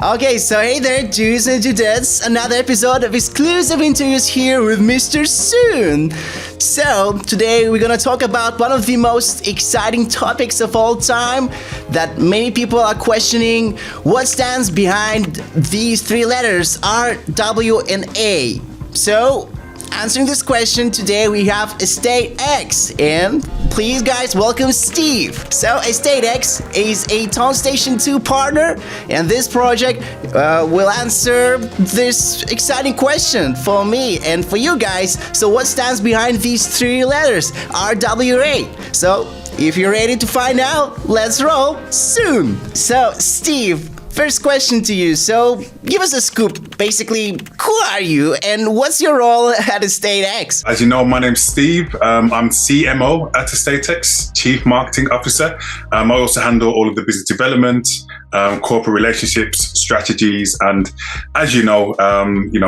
Okay, so hey there, dudes and dudettes. Another episode of exclusive interviews here with MrSoon. So, today we're gonna talk about one of the most exciting topics of all time that many people are questioning. What stands behind these three letters, R, W, and A? So, answering this question today we have EstateX, and please guys welcome Steve. So EstateX is a Town Station 2 partner, and this project will answer this exciting question for me and for you guys. So what stands behind these three letters, RWA? So if you're ready to find out, let's roll soon. So Steve, first question to you. So give us a scoop. Basically, who are you and what's your role at EstateX? As you know, my name's Steve. I'm CMO at EstateX, Chief Marketing Officer. I also handle all of the business development, corporate relationships, strategies, and as you know,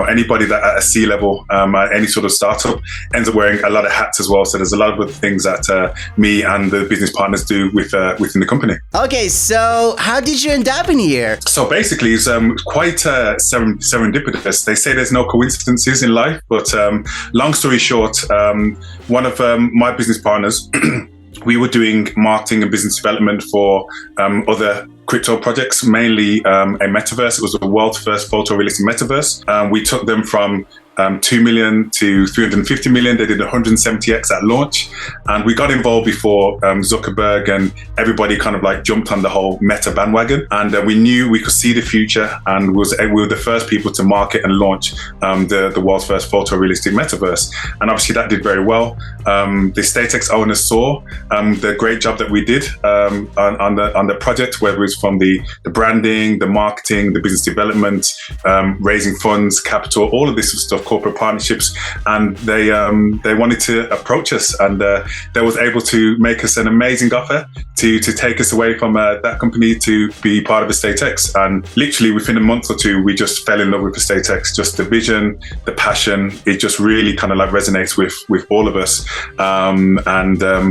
anybody that at a C-level, at any sort of startup, ends up wearing a lot of hats as well. So there's a lot of other things that me and the business partners do within the company. Okay, so how did you end up in here? So basically, it's quite serendipitous. They say there's no coincidences in life, but long story short, one of my business partners, we were doing marketing and business development for other crypto projects, mainly a metaverse. It was the world's first photorealistic metaverse. We took them from 2 million to 350 million. They did 170x at launch, and we got involved before Zuckerberg and everybody kind of like jumped on the whole meta bandwagon. And we knew we could see the future, and we were the first people to market and launch the world's first photorealistic metaverse. And obviously that did very well. The EstateX owners saw the great job that we did on the project, whether it's from the branding, the marketing, the business development, raising funds, capital, all of this stuff, corporate partnerships, and they wanted to approach us, and they was able to make us an amazing offer to take us away from that company to be part of EstateX. And literally within a month or two, we just fell in love with EstateX. Just the vision, the passion, it just really kind of like resonates with all of us.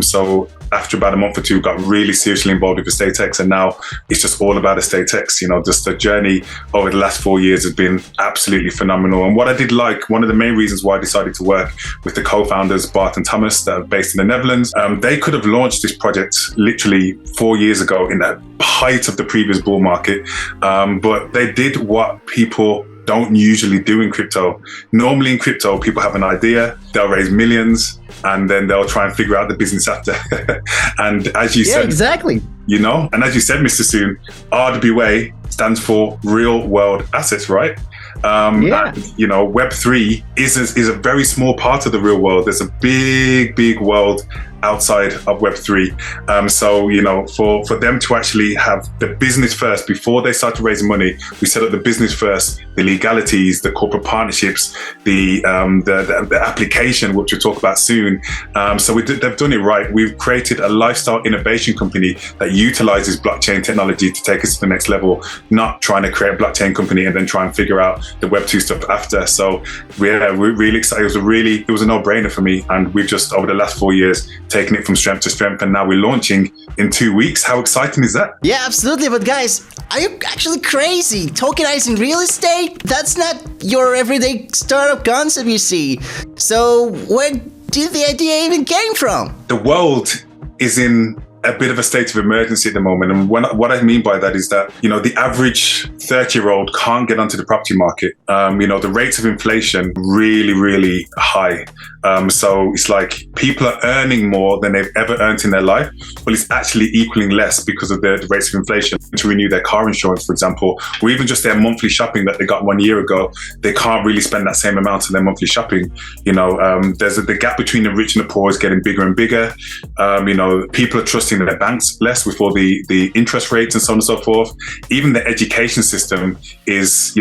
So after about a month or two, got really seriously involved with EstateX, and now it's just all about EstateX. Just the journey over the last 4 years has been absolutely phenomenal. And what I did like, one of the main reasons why I decided to work with the co-founders, Bart and Thomas, that are based in the Netherlands, they could have launched this project literally 4 years ago in the height of the previous bull market, but they did what people don't usually do in crypto. Normally in crypto, people have an idea, they'll raise millions, and then they'll try and figure out the business after. And as you said, exactly. And as you said, MrSoon, RWA stands for real world assets, right? And, Web3 is a very small part of the real world. There's a big world outside of Web3. For them to actually have the business first before they started raising money, we set up the business first, the legalities, the corporate partnerships, the application, which we'll talk about soon. They've done it right. We've created a lifestyle innovation company that utilizes blockchain technology to take us to the next level, not trying to create a blockchain company and then try and figure out the Web2 stuff after. So we're really excited. It was a no-brainer for me, and we've just over the last 4 years taken it from strength to strength, and now we're launching in 2 weeks. How exciting is that? Yeah, absolutely. But guys, are you actually crazy? Tokenizing real estate? That's not your everyday startup concept, you see. So where did the idea even came from? The world is in a bit of a state of emergency at the moment, and what I mean by that is that the average 30-year-old can't get onto the property market. The rates of inflation really high. So it's like people are earning more than they've ever earned in their life, but it's actually equaling less because of the rates of inflation. To renew their car insurance, for example, or even just their monthly shopping that they got 1 year ago, they can't really spend that same amount on their monthly shopping. There's the gap between the rich and the poor is getting bigger and bigger. People are trusting their banks less with all the interest rates and so on and so forth. Even the education system is,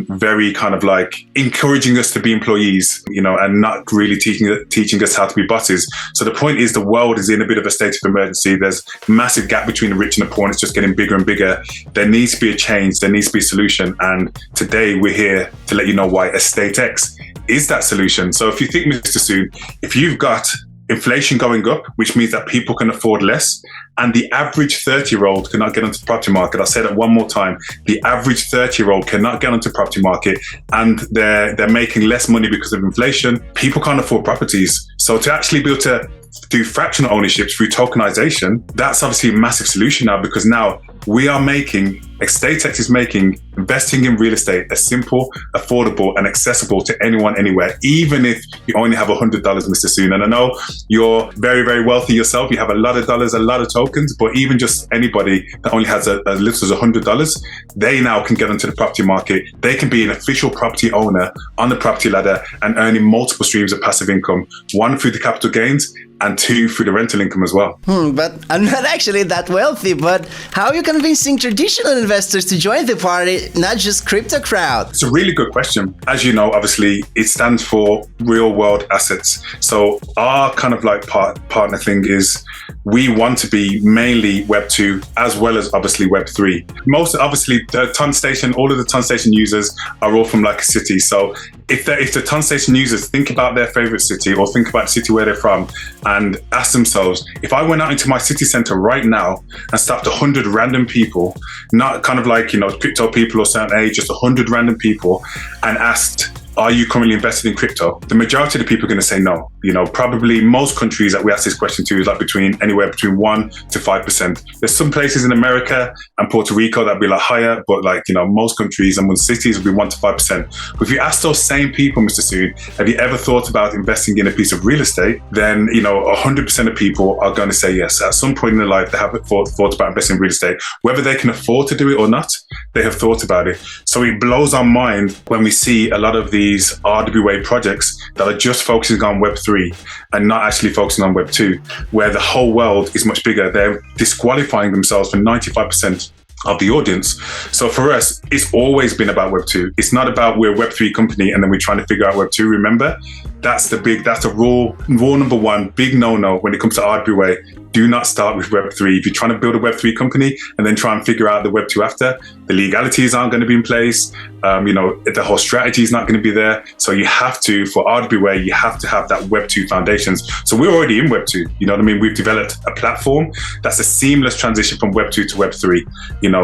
very kind of like encouraging us to be employees, and not really teaching us how to be bosses. So the point is, the world is in a bit of a state of emergency. There's a massive gap between the rich and the poor, and it's just getting bigger and bigger. There needs to be a change. There needs to be a solution. And today we're here to let you know why EstateX is that solution. So if you think, MrSoon, if you've got inflation going up, which means that people can afford less, And the average 30-year-old cannot get onto the property market. I'll say that one more time. The average 30-year-old cannot get onto the property market, and they're making less money because of inflation. People can't afford properties. So to actually be able to do fractional ownership through tokenization, that's obviously a massive solution now, because now EstateX is making investing in real estate as simple, affordable, and accessible to anyone, anywhere, even if you only have $100, Mr. Soon. And I know you're very, very wealthy yourself. You have a lot of dollars, a lot of tokens, but even just anybody that only has as little as $100, they now can get onto the property market. They can be an official property owner on the property ladder and earning multiple streams of passive income, one through the capital gains and two through the rental income as well. But I'm not actually that wealthy, but how are you convincing traditional investors to join the party, not just crypto crowd? It's a really good question. As you know, obviously, it stands for real world assets. So our kind of like partner thing is we want to be mainly Web 2 as well as obviously Web 3. Most obviously the TonStation, all of the TonStation users are all from like a city. So if the TonStation users think about their favorite city or think about the city where they're from and ask themselves, if I went out into my city center right now and stopped 100 random people, not kind of like, crypto people or certain age, just 100 random people, and asked, are you currently invested in crypto? The majority of the people are going to say no. Probably most countries that we ask this question to is like anywhere between 1 to 5%. There's some places in America and Puerto Rico that'd be like higher, but most countries and most cities would be 1 to 5%. But if you ask those same people, Mr. Soon, have you ever thought about investing in a piece of real estate? Then 100% of people are going to say yes. At some point in their life, they have thought about investing in real estate. Whether they can afford to do it or not, they have thought about it. So it blows our mind when we see a lot of these RWA projects that are just focusing on Web 3 and not actually focusing on Web 2, where the whole world is much bigger. They're disqualifying themselves for 95% of the audience. So for us, it's always been about Web 2. It's not about we're a Web 3 company and then we're trying to figure out Web 2. Remember, that's the rule number one, big no-no when it comes to RWA. Do not start with Web 3. If you're trying to build a Web 3 company and then try and figure out the Web 2 after, the legalities aren't going to be in place. The whole strategy is not going to be there. So you have to, for RWA, you have to have that Web 2 foundations. So we're already in Web 2. You know what I mean? We've developed a platform that's a seamless transition from Web 2 to Web 3.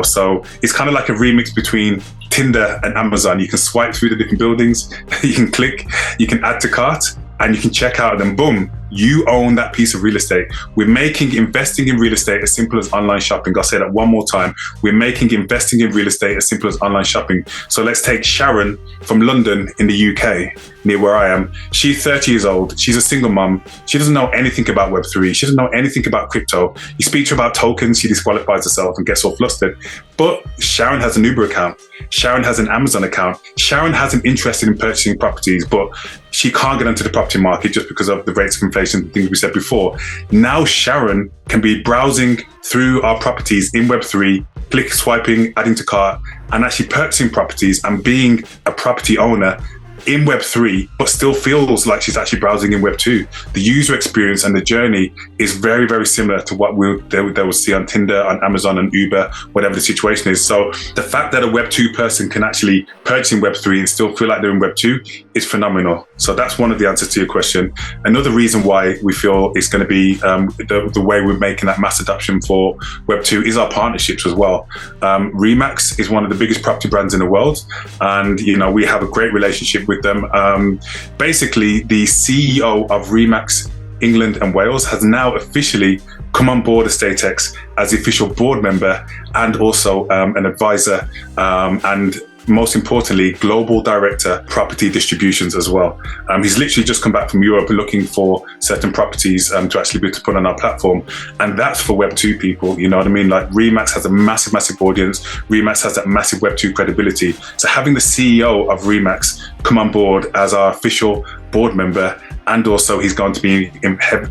So it's kind of like a remix between Tinder and Amazon. You can swipe through the different buildings, you can click, you can add to cart, and you can check out, and boom, you own that piece of real estate. We're making investing in real estate as simple as online shopping. I'll say that one more time. We're making investing in real estate as simple as online shopping. So let's take Sharon from London in the UK, near where I am. She's 30 years old. She's a single mom. She doesn't know anything about Web3. She doesn't know anything about crypto. You speak to her about tokens, she disqualifies herself and gets all flustered. But Sharon has an Uber account. Sharon has an Amazon account. Sharon has an interest in purchasing properties, but she can't get into the property market just because of the rates of inflation, things we said before. Now Sharon can be browsing through our properties in Web3, click, swiping, adding to cart, and actually purchasing properties and being a property owner in Web3, but still feels like she's actually browsing in Web 2. The user experience and the journey is very, very similar to what they will see on Tinder, on Amazon, and Uber, whatever the situation is. So the fact that a Web 2 person can actually purchase in Web 3 and still feel like they're in Web 2 is phenomenal. So that's one of the answers to your question. Another reason why we feel it's going to be the way we're making that mass adoption for Web 2 is our partnerships as well. Remax is one of the biggest property brands in the world, and we have a great relationship with them. Basically, the CEO of Remax England and Wales has now officially come on board EstateX as the official board member and also an advisor, and most importantly, global director, property distributions as well. He's literally just come back from Europe looking for certain properties to actually be able to put on our platform. And that's for Web 2 people, you know what I mean? Like Remax has a massive, massive audience. Remax has that massive Web 2 credibility. So having the CEO of Remax come on board as our official board member, and also he's going to be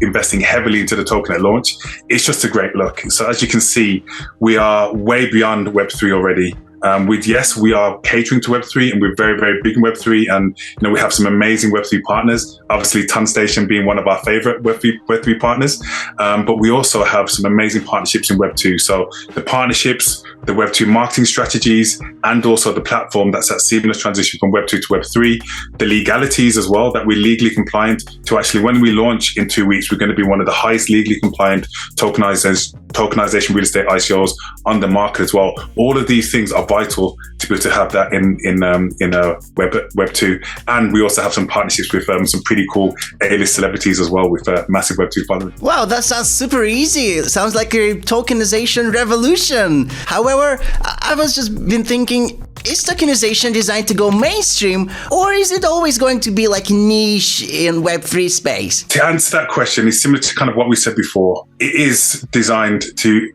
investing heavily into the token at launch, it's just a great look. So as you can see, we are way beyond Web 3 already. Yes, we are catering to Web3 and we're very, very big in Web3. And, we have some amazing Web3 partners, obviously TonStation being one of our favorite Web3 partners. But we also have some amazing partnerships in Web2. So the partnerships, the Web2 marketing strategies, and also the platform that's that seamless transition from Web2 to Web3, the legalities as well, that we're legally compliant to actually, when we launch in 2 weeks, we're going to be one of the highest legally compliant tokenization real estate ICOs on the market as well. All of these things are vital to be able to have that in Web2. And we also have some partnerships with some pretty cool A-list celebrities as well with massive Web2 following. Wow, that sounds super easy. It sounds like a tokenization revolution. However, I was just been thinking, is tokenization designed to go mainstream, or is it always going to be like niche in Web3 space? To answer that question is similar to kind of what we said before. It is designed to...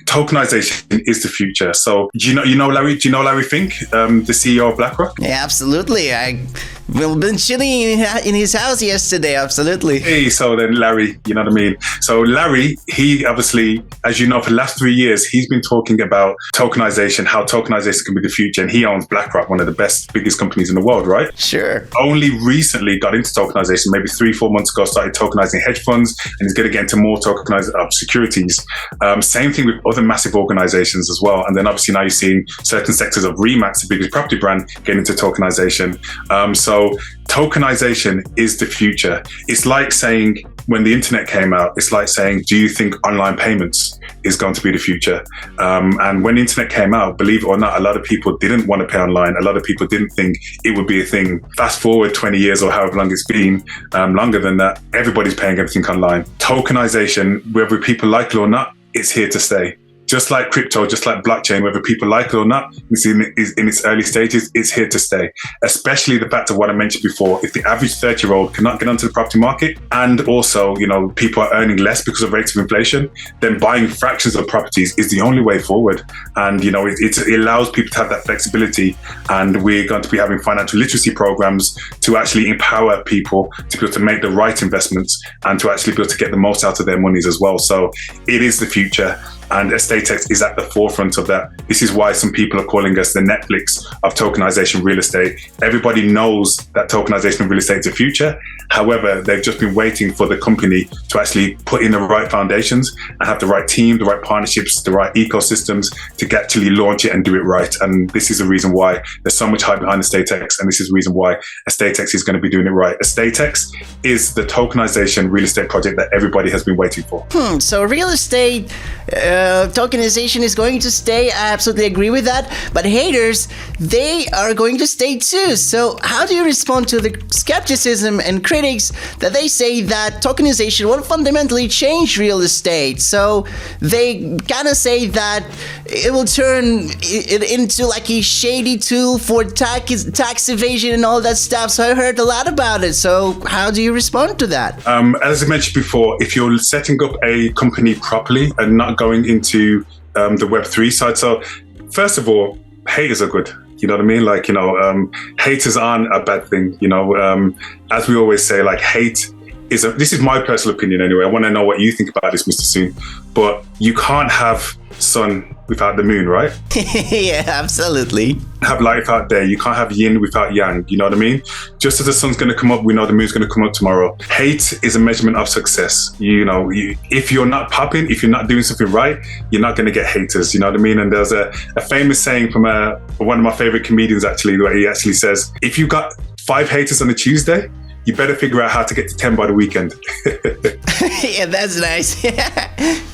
Tokenization is the future. So do you know Larry? Do you know Larry Fink, the CEO of BlackRock? Yeah, absolutely. We've been chilling in his house yesterday. Absolutely. Hey, so then Larry, you know what I mean? So Larry, he obviously, as you know, for the last 3 years, he's been talking about tokenization, how tokenization can be the future. And he owns BlackRock, one of the biggest companies in the world, right? Sure. Only recently got into tokenization, maybe 3-4 months ago, started tokenizing hedge funds, and he's going to get into more tokenized securities. Same thing with other massive organizations as well. And then obviously now you're seeing certain sectors of Remax, the biggest property brand, getting into tokenization. So tokenization is the future. It's like saying, when the internet came out, it's like saying, do you think online payments is going to be the future? And when the internet came out, believe it or not, a lot of people didn't want to pay online. A lot of people didn't think it would be a thing. Fast forward 20 years or however long it's been, longer than that, everybody's paying everything online. Tokenization, whether people like it or not, it's here to stay. Just like crypto, just like blockchain, whether people like it or not, it's in its early stages, it's here to stay. Especially the fact of what I mentioned before, if the average 30-year-old cannot get onto the property market, and also, people are earning less because of rates of inflation, then buying fractions of properties is the only way forward. And, it allows people to have that flexibility. And we're going to be having financial literacy programs to actually empower people to be able to make the right investments and to actually be able to get the most out of their monies as well. So it is the future. And EstateX is at the forefront of that. This is why some people are calling us the Netflix of tokenization real estate. Everybody knows that tokenization of real estate is the future. However, they've just been waiting for the company to actually put in the right foundations and have the right team, the right partnerships, the right ecosystems to actually launch it and do it right. And this is the reason why there's so much hype behind EstateX. And this is the reason why EstateX is going to be doing it right. EstateX is the tokenization real estate project that everybody has been waiting for. So real estate tokenization is going to stay. I absolutely agree with that. But haters, they are going to stay too. So how do you respond to the skepticism and critics that they say that tokenization will fundamentally change real estate? So they kind of say that it will turn it into like a shady tool for tax evasion and all that stuff. So I heard a lot about it. So how do you respond to that? As I mentioned before, if you're setting up a company properly and not going into the Web3 side. So first of all, haters are good. You know what I mean? Haters aren't a bad thing. As we always say, hate this is my personal opinion anyway. I want to know what you think about this, MrSoon. But you can't have sun without the moon, right? Yeah, absolutely. Have life out there. You can't have yin without yang. You know what I mean? Just as the sun's going to come up, we know the moon's going to come up tomorrow. Hate is a measurement of success. If you're not popping, if you're not doing something right, you're not going to get haters. You know what I mean? And there's a famous saying from one of my favorite comedians, actually, where he actually says, if you got 5 haters on a Tuesday, you better figure out how to get to 10 by the weekend. Yeah, that's nice.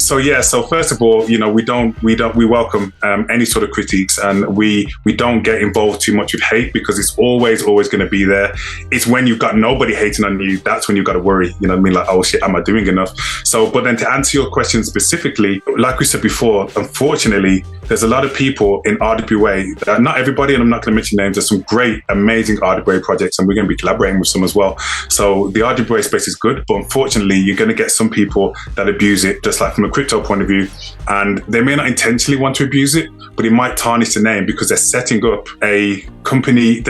So first of all, we welcome any sort of critiques, and we don't get involved too much with hate because it's always going to be there. It's when you've got nobody hating on you, that's when you've got to worry. You know what I mean? Like, oh shit, am I doing enough? But then to answer your question specifically, like we said before, unfortunately, there's a lot of people in RWA, not everybody, and I'm not going to mention names, there's some great, amazing RWA projects, and we're going to be collaborating with some as well. So the RWA space is good, but unfortunately, you're going to get some people that abuse it, just like from a crypto point of view. And they may not intentionally want to abuse it, but it might tarnish the name because they're setting up a company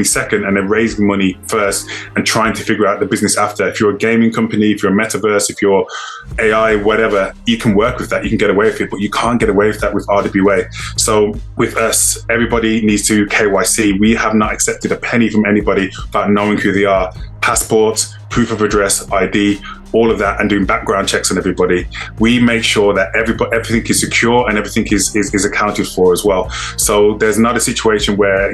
second and they're raising money first and trying to figure out the business after. If you're a gaming company, if you're a metaverse, if you're AI, whatever, you can work with that, you can get away with it, but you can't get away with that with RWA be way. So with us, everybody needs to KYC. We have not accepted a penny from anybody without knowing who they are. Passports, proof of address, ID, all of that, and doing background checks on everybody. We make sure that everything is secure and everything is accounted for as well. So there's not a situation where,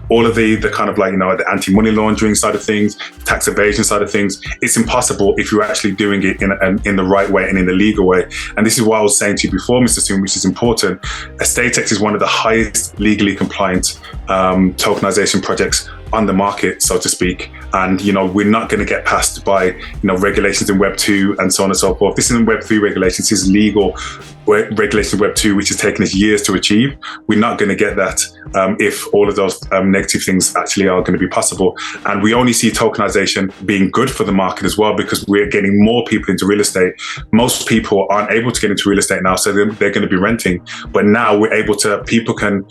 all of the kind of like, the anti-money laundering side of things, tax evasion side of things, it's impossible if you're actually doing it in the right way and in the legal way. And this is what I was saying to you before, MrSoon, which is important. EstateX is one of the highest legally compliant tokenization projects on the market, so to speak. And, we're not going to get passed by, regulations in Web 2 and so on and so forth. This isn't Web 3 regulations, this is legal regulation Web 2, which has taken us years to achieve. We're not going to get that if all of those negative things actually are going to be possible. And we only see tokenization being good for the market as well, because we're getting more people into real estate. Most people aren't able to get into real estate now, so they're going to be renting. But now we're able to, people can,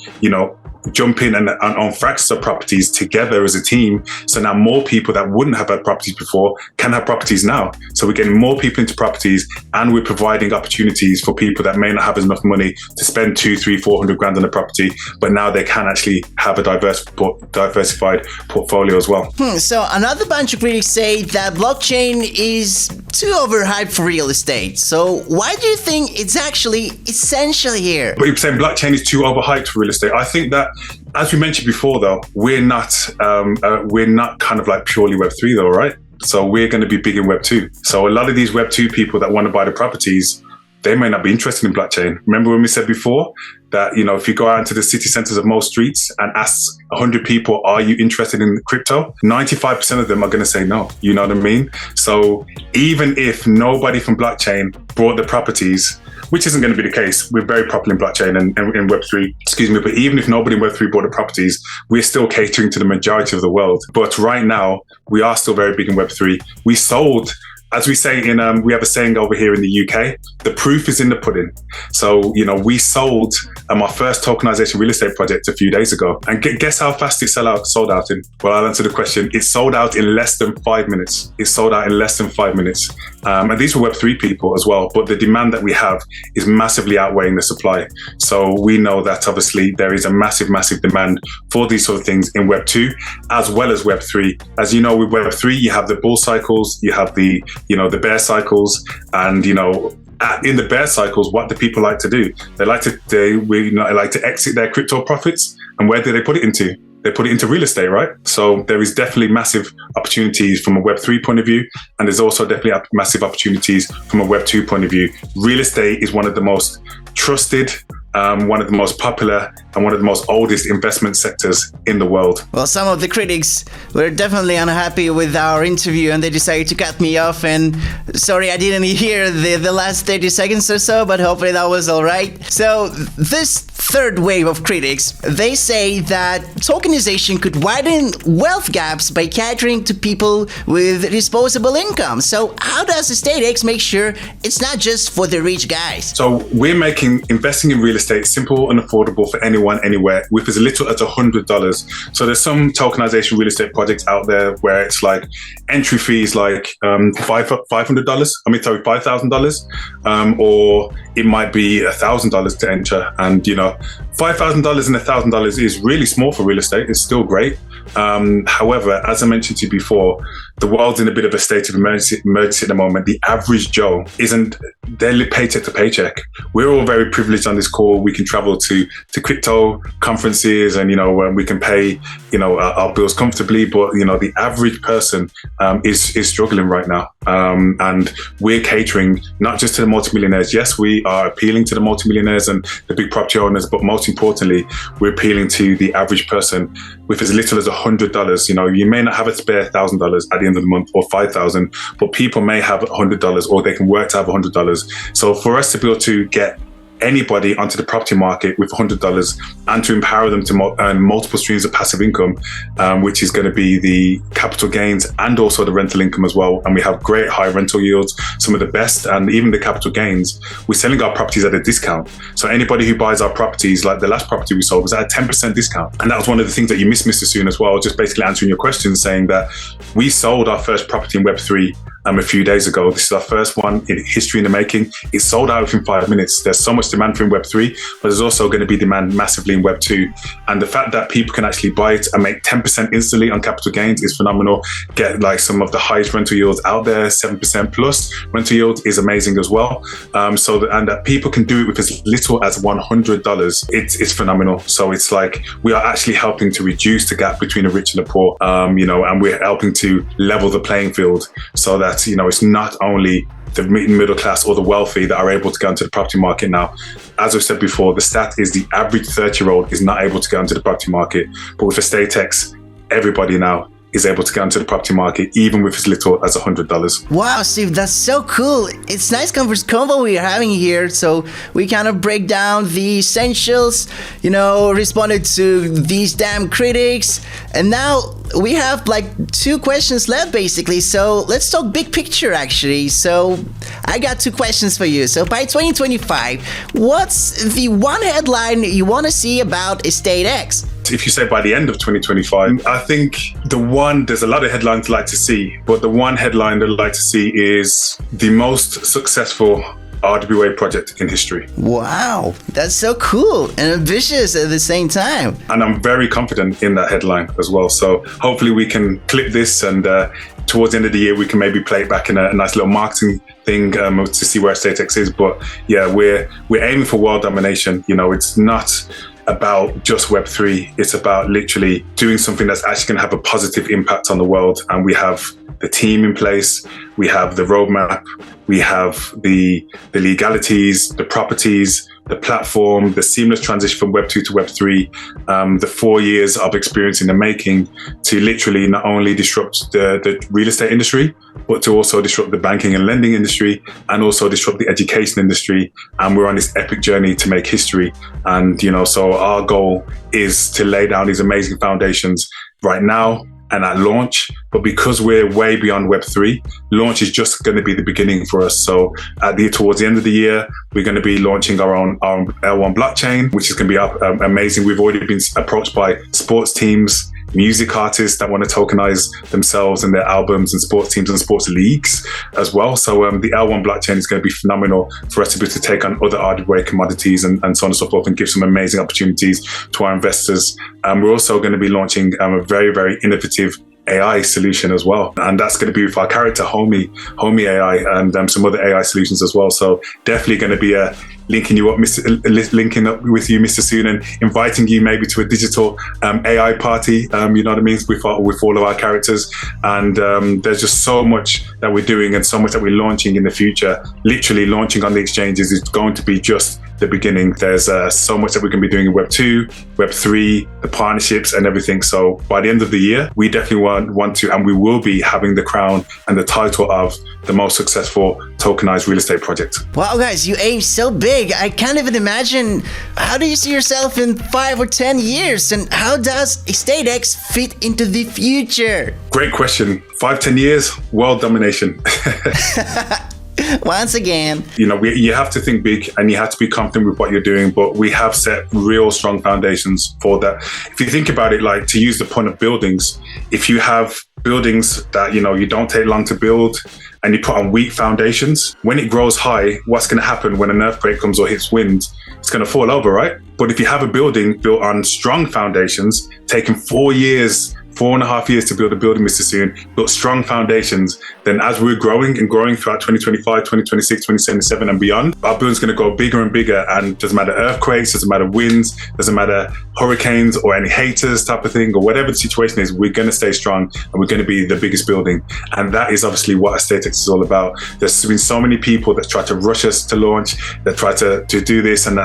jump in and own fractions of properties together as a team. So now more people that wouldn't have had properties before can have properties now. So we're getting more people into properties, and we're providing opportunities for people that may not have enough money to spend 200, 300, 400 grand on a property, but now they can actually have a diversified portfolio as well. So another bunch of critics say that blockchain is too overhyped for real estate. So why do you think it's actually essential here? But you're saying blockchain is too overhyped for real estate. I think that, as we mentioned before, though, we're not kind of like purely Web3 though, right? So we're going to be big in Web 2. So a lot of these Web 2 people that want to buy the properties, they may not be interested in blockchain. Remember when we said before that, if you go out into the city centers of most streets and ask 100 people, are you interested in crypto? 95% of them are going to say no. You know what I mean? So even if nobody from blockchain bought the properties, which isn't going to be the case, we're very popular in blockchain and in Web3, but even if nobody in Web3 bought the properties, we're still catering to the majority of the world. But right now, we are still very big in Web3. We sold, as we say we have a saying over here in the UK, the proof is in the pudding. So, we sold our first tokenization real estate project a few days ago. And guess how fast it sold out in? Well, I'll answer the question. It sold out in less than 5 minutes. It sold out in less than 5 minutes. And these were Web3 people as well. But the demand that we have is massively outweighing the supply. So we know that obviously there is a massive, massive demand for these sort of things in Web 2 as well as Web 3. As you know, with Web 3, you have the bull cycles, you have the bear cycles, and in the bear cycles, what do people like to do? They like to exit their crypto profits, and where do they put it into? They put it into real estate, right? So there is definitely massive opportunities from a Web3 point of view, and there's also definitely massive opportunities from a Web2 point of view. Real estate is one of the most trusted, one of the most popular, and one of the most oldest investment sectors in the world. Well, some of the critics were definitely unhappy with our interview, and they decided to cut me off. And sorry, I didn't hear the last 30 seconds or so, but hopefully that was all right. So this third wave of critics, they say that tokenization could widen wealth gaps by catering to people with disposable income. So how does EstateX make sure it's not just for the rich guys? So we're making investing in real estate simple and affordable for anyone, anywhere, with as little as $100. So there's some tokenization real estate projects out there where it's like entry fees like $5,000, or it might be $1,000 to enter. And $5,000 and $1,000 is really small for real estate. It's still great. However, as I mentioned to you before, the world's in a bit of a state of emergency at the moment. The average Joe they live paycheck to paycheck. We're all very privileged on this call. We can travel to crypto conferences, and we can pay our bills comfortably. But the average person is struggling right now, and we're catering not just to the multimillionaires. Yes, we are appealing to the multimillionaires and the big property owners, but most importantly, we're appealing to the average person with as little as $100. You may not have a spare $1,000 at the end of the month, or $5,000, but people may have $100, or they can work to have $100. So for us to be able to get anybody onto the property market with $100 and to empower them to earn multiple streams of passive income, which is going to be the capital gains and also the rental income as well. And we have great high rental yields, some of the best, and even the capital gains. We're selling our properties at a discount. So anybody who buys our properties, like the last property we sold, was at a 10% discount. And that was one of the things that you missed, MrSoon, as well, just basically answering your question, saying that we sold our first property in Web3 a few days ago. This is our first one in history in the making. It's sold out within 5 minutes. There's so much demand for in Web3, but there's also going to be demand massively in Web2. And the fact that people can actually buy it and make 10% instantly on capital gains is phenomenal. Get like some of the highest rental yields out there, 7% plus rental yield is amazing as well. And that people can do it with as little as $100. It's phenomenal. So it's like we are actually helping to reduce the gap between the rich and the poor, and we're helping to level the playing field so that, it's not only the middle class or the wealthy that are able to go into the property market now. As I've said before, the stat is the average 30-year-old is not able to go into the property market. But with EstateX, everybody now is able to get into the property market, even with as little as $100. Wow, Steve, that's so cool. It's nice convo we're having here. So we kind of break down the essentials, responded to these damn critics. And now we have like 2 questions left, basically. So let's talk big picture, actually. So I got 2 questions for you. So by 2025, what's the one headline you want to see about EstateX? If you say by the end of 2025, I think there's a lot of headlines I'd like to see, but the one headline that I'd like to see is the most successful RWA project in history. Wow, that's so cool and ambitious at the same time. And I'm very confident in that headline as well. So hopefully we can clip this and towards the end of the year, we can maybe play it back in a nice little marketing thing to see where EstateX is. But yeah, we're aiming for world domination. It's not about just Web3. It's about literally doing something that's actually going to have a positive impact on the world. And we have the team in place, we have the roadmap, we have the legalities, the properties, the platform, the seamless transition from Web2 to Web3, the 4 years of experience in the making to literally not only disrupt the real estate industry, but to also disrupt the banking and lending industry and also disrupt the education industry. And we're on this epic journey to make history. And, so our goal is to lay down these amazing foundations right now and at launch. But because we're way beyond Web3, launch is just going to be the beginning for us. So towards the end of the year, we're going to be launching our own L1 blockchain, which is going to be amazing. We've already been approached by sports teams, music artists that want to tokenize themselves and their albums, and sports teams and sports leagues as well. So the L1 blockchain is going to be phenomenal for us to be able to take on other RWA commodities and so on and so forth, and give some amazing opportunities to our investors. We're also going to be launching a very, very innovative AI solution as well, and that's going to be with our character Homie AI and some other AI solutions as well. So definitely going to be linking up with you, MrSoon, and inviting you maybe to a digital AI party. You know what I mean, with all of our characters. And there's just so much that we're doing and so much that we're launching in the future. Literally launching on the exchanges is going to be just the beginning. There's so much that we can be doing in Web2, Web3, the partnerships and everything. So by the end of the year, we definitely want to, and we will be having the crown and the title of the most successful tokenized real estate project. Wow, guys, you aim so big. I can't even imagine. How do you see yourself in 5 or 10 years? And how does EstateX fit into the future? Great question. 5-10 years, world domination. Once again, you have to think big and you have to be confident with what you're doing, but we have set real strong foundations for that. If you think about it, like, to use the point of buildings, if you have buildings that you don't take long to build and you put on weak foundations, when it grows high, what's going to happen when an earthquake comes or hits wind? It's going to fall over, right? But if you have a building built on strong foundations, taking 4.5 years to build a building, MrSoon, built strong foundations, then as we're growing throughout 2025, 2026, 2077 and beyond, our building's going to go bigger and bigger. And doesn't matter earthquakes, doesn't matter winds, doesn't matter hurricanes or any haters type of thing, or whatever the situation is, we're going to stay strong and we're going to be the biggest building. And that is obviously what EstateX is all about. There's been so many people that try to rush us to launch, that try to do this and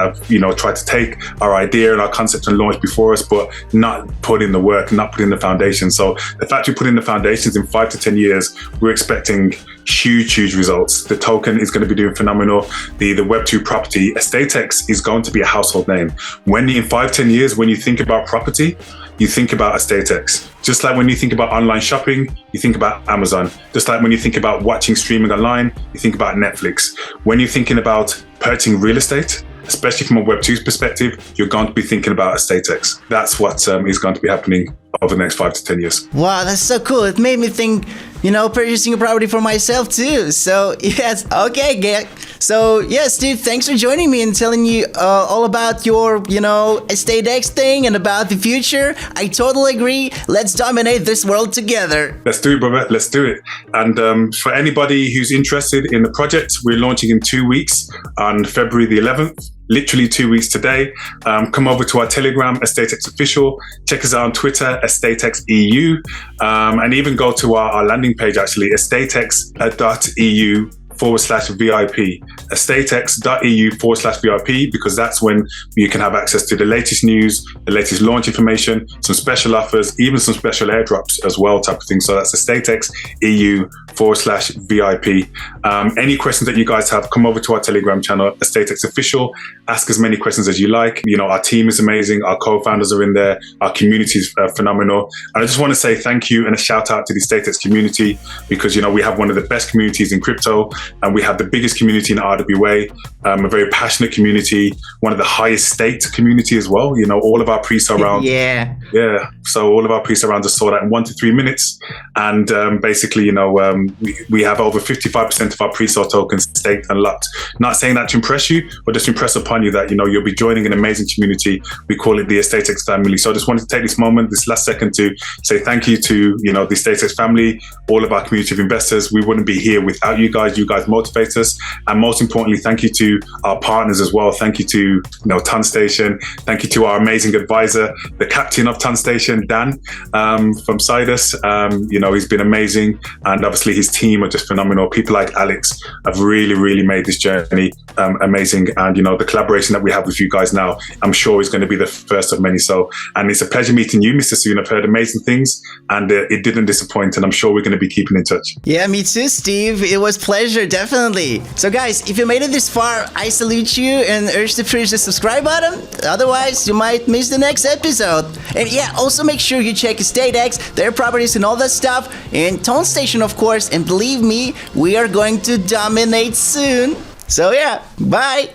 try to take our idea and our concept and launch before us, but not put in the work, not put in the foundation. So the fact we put in the foundations in 5 to 10 years, we're expecting huge results. The token is going to be doing phenomenal. The Web2 property, EstateX, is going to be a household name. When in 5-10 years, when you think about property, you think about EstateX. Just like when you think about online shopping, you think about Amazon. Just like when you think about watching streaming online, you think about Netflix. When you're thinking about purchasing real estate, especially from a Web2's perspective, you're going to be thinking about EstateX. That's what is going to be happening over the next 5 to 10 years. Wow, that's so cool. It made me think, purchasing a property for myself too. So yes, okay, so yeah, Steve, thanks for joining me and telling you all about your, EstateX thing and about the future. I totally agree. Let's dominate this world together. Let's do it, brother. Let's do it. And for anybody who's interested in the project, we're launching in 2 weeks on February the 11th. Literally 2 weeks today. Come over to our Telegram, EstateX Official. Check us out on Twitter, EstateX EU. And even go to our landing page, actually, estatex.eu /VIP, estatex.eu /VIP, because that's when you can have access to the latest news, the latest launch information, some special offers, even some special airdrops as well, type of thing. So that's estatex.eu /VIP. Any questions that you guys have, come over to our Telegram channel, EstateX Official. Ask as many questions as you like. Our team is amazing. Our co-founders are in there. Our community is phenomenal. And I just want to say thank you and a shout out to the EstateX community, because, we have one of the best communities in crypto. And we have the biggest community in RWA, a very passionate community, one of the highest staked community as well. All of our pre-sale rounds. Yeah. So all of our pre-sale rounds are sold out in 1 to 3 minutes. And basically, we have over 55% of our pre-sale tokens staked and locked. Not saying that to impress you, but just to impress upon you that, you'll be joining an amazing community. We call it the EstateX family. So I just wanted to take this moment, this last second, to say thank you to, the EstateX family, all of our community of investors. We wouldn't be here without you guys. You guys motivate us. And most importantly, thank you to our partners as well. Thank you to Ton Station. Thank you to our amazing advisor, the captain of Ton Station, Dan, from Sidus. He's been amazing. And obviously his team are just phenomenal. People like Alex have really, really made this journey amazing. And, the collaboration that we have with you guys now, I'm sure is going to be the first of many. So, and it's a pleasure meeting you, MrSoon. I've heard amazing things and it didn't disappoint. And I'm sure we're going to be keeping in touch. Yeah, me too, Steve. It was pleasure, definitely. So guys, if you made it this far, I salute you and urge to push the subscribe button. Otherwise, you might miss the next episode. And yeah, also make sure you check EstateX, their properties and all that stuff, and Tone Station, of course. And believe me, we are going to dominate soon. So yeah, bye.